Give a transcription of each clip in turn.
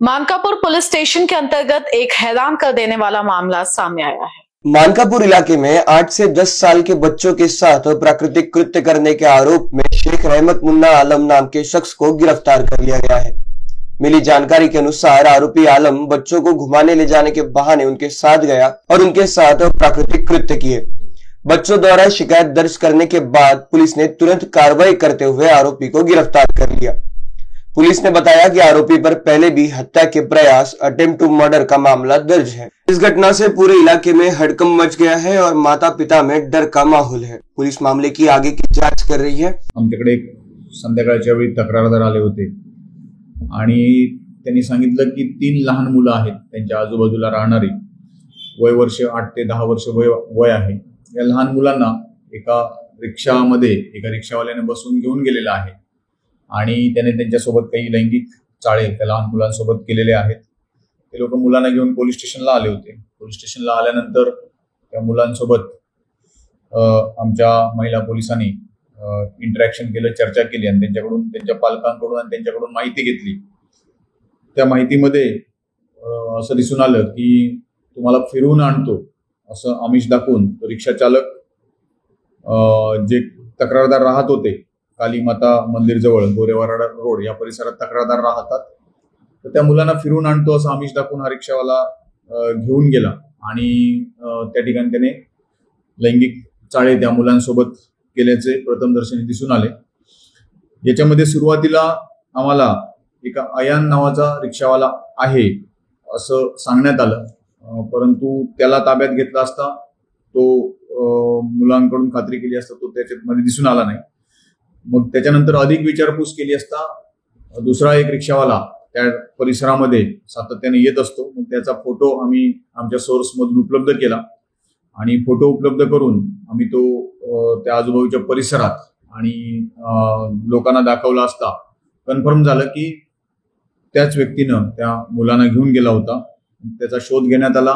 Mankapur police station के अंतर्गत एक हैरान कर देने वाला मामला सामने आया है। मानकापुर इलाके में 8 से 10 साल के बच्चों के साथ प्राकृतिक कृत्य करने के आरोप में शेख रहमत मुन्ना आलम नाम के शख्स को गिरफ्तार कर लिया गया है। मिली जानकारी के अनुसार आरोपी आलम बच्चों को घुमाने ले जाने के बहाने उनके साथ गया और उनके साथ प्राकृतिक कृत्य किए। बच्चों द्वारा शिकायत दर्ज करने के बाद पुलिस ने तुरंत कार्रवाई करते हुए आरोपी को गिरफ्तार कर लिया। पुलिस ने बताया कि आरोपी पर पहले भी हत्या के प्रयास अटेम्प्ट टू मर्डर का मामला दर्ज है। इस घटना से पूरे इलाके में हड़कंप मच गया है और माता पिता में डर का माहौल है। पुलिस मामले की आगे की जांच कर रही है। आमच्याकडे संध्याकाळच्या वेळी तक्रारदार आले होते आणि त्यांनी सांगितलं की 3 लहान मुलं आहेत त्यांच्या आजूबाजूला राहणारी, वय वर्ष 8 ते 10 वर्ष वय आहे। या लहान मुलांना एका रिक्षावाल्याने बसून घेऊन गेलेला आहे आणि त्याने त्यांच्यासोबत काही लैंगिक चाळे त्या लहान मुलांसोबत केलेले आहेत। ते लोक मुलांना घेऊन पोलीस स्टेशनला आले होते। पोलीस स्टेशनला आल्यानंतर त्या मुलांसोबत आमच्या महिला पोलिसांनी इंटरॅक्शन केलं, चर्चा केली आणि त्यांच्याकडून, त्यांच्या पालकांकडून आणि त्यांच्याकडून माहिती घेतली। त्या माहितीमध्ये असं दिसून आलं की तुम्हाला फिरवून आणतो असं आमिष दाखवून तो रिक्षा चालक जे तक्रारदार राहत होते काली माता मंदिर जवळ गोरेवाडा रोड या परिसरात तक्रारदार राहतात, तर त्या मुलांना फिरवून आणतो असं आमिष दाखवून हा रिक्षावाला घेऊन गेला आणि त्या ठिकाणी त्याने लैंगिक चाळे त्या मुलांसोबत केल्याचे प्रथमदर्शनी दिसून आले। याच्यामध्ये सुरुवातीला आम्हाला एका अयान नावाचा रिक्षावाला आहे असं सांगण्यात आलं, परंतु त्याला ताब्यात घेतला असता तो मुलांकडून खात्री केली असता तो त्याच्यामध्ये दिसून आला नाही। मग त्याच्यानंतर अधिक विचारपूस केली असता दुसरा एक रिक्षावाला त्या परिसरामध्ये सातत्याने येत असतो। मग त्याचा फोटो आम्ही आमच्या सोर्स मधून उपलब्ध केला आणि फोटो उपलब्ध करून आम्ही तो त्या आजूबाजूच्या परिसरात आणि लोकांना दाखवला असता कन्फर्म झालं की त्याच व्यक्तीनं त्या मुलांना घेऊन गेला होता। त्याचा शोध घेण्यात आला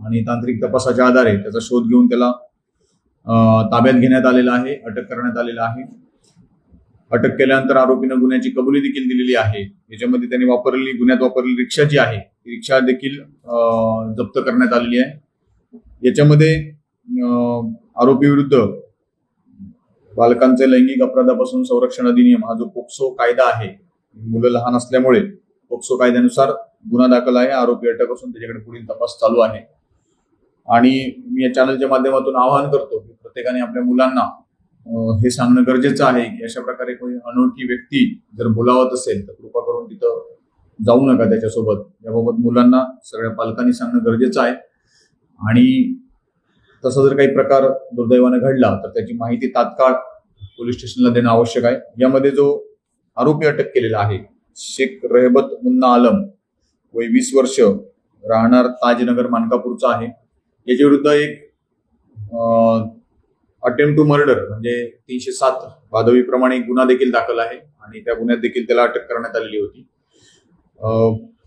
आणि तांत्रिक तपासाच्या आधारे त्याचा शोध घेऊन त्याला ताब्यात घेण्यात आलेला आहे, अटक करण्यात आलेला आहे। अटक केल्यानंतर आरोपीनं गुन्ह्याची कबुली देखील दिलेली आहे। याच्यामध्ये त्यांनी गुन्ह्यात वापरलेली रिक्षा जी आहे ती रिक्षा देखील जप्त करण्यात आलेली आहे। याच्यामध्ये आरोपी विरुद्ध बालकांचे लैंगिक अपराधापासून संरक्षण अधिनियम हा जो पोक्सो कायदा आहे, मुलं लहान असल्यामुळे पोक्सो कायद्यानुसार गुन्हा दाखल आहे। आरोपी अटक असून त्याच्याकडे पुढील तपास चालू आहे आणि मी या चॅनलच्या माध्यमातून आवाहन करतो की प्रत्येकाने आपल्या मुलांना हे सांगणं गरजेचं आहे की अशा प्रकारे कोणी अनोळखी व्यक्ती जर बोलावत असेल तर कृपा करून तिथं जाऊ नका त्याच्यासोबत। याबाबत मुलांना सगळ्या पालकांनी सांगणं गरजेचं आहे आणि तसा जर काही प्रकार दुर्दैवाने घडला तर त्याची माहिती तात्काळ पोलीस स्टेशनला देणं आवश्यक आहे। यामध्ये जो आरोपी अटक केलेला आहे शेख रहमत मुन्ना आलम, वय 20 वर्ष, राहणार ताजनगर मानकापूरचा आहे। याच्या विरुद्ध एक अटेम्प्ट टू मर्डर म्हणजे 307 भादवीप्रमाणे एक गुन्हा देखील दाखल आहे आणि त्या गुन्ह्यात देखील त्याला अटक करण्यात आलेली होती।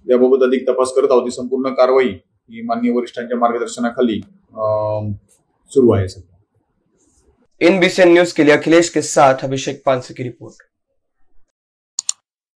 याबाबत अधिक तपास करत आहोत। संपूर्ण कारवाई ही माननीय वरिष्ठांच्या मार्गदर्शनाखाली सुरू आहे। NBCN न्यूज के लिए अखिलेश के साथ अभिषेक पानसे की रिपोर्ट।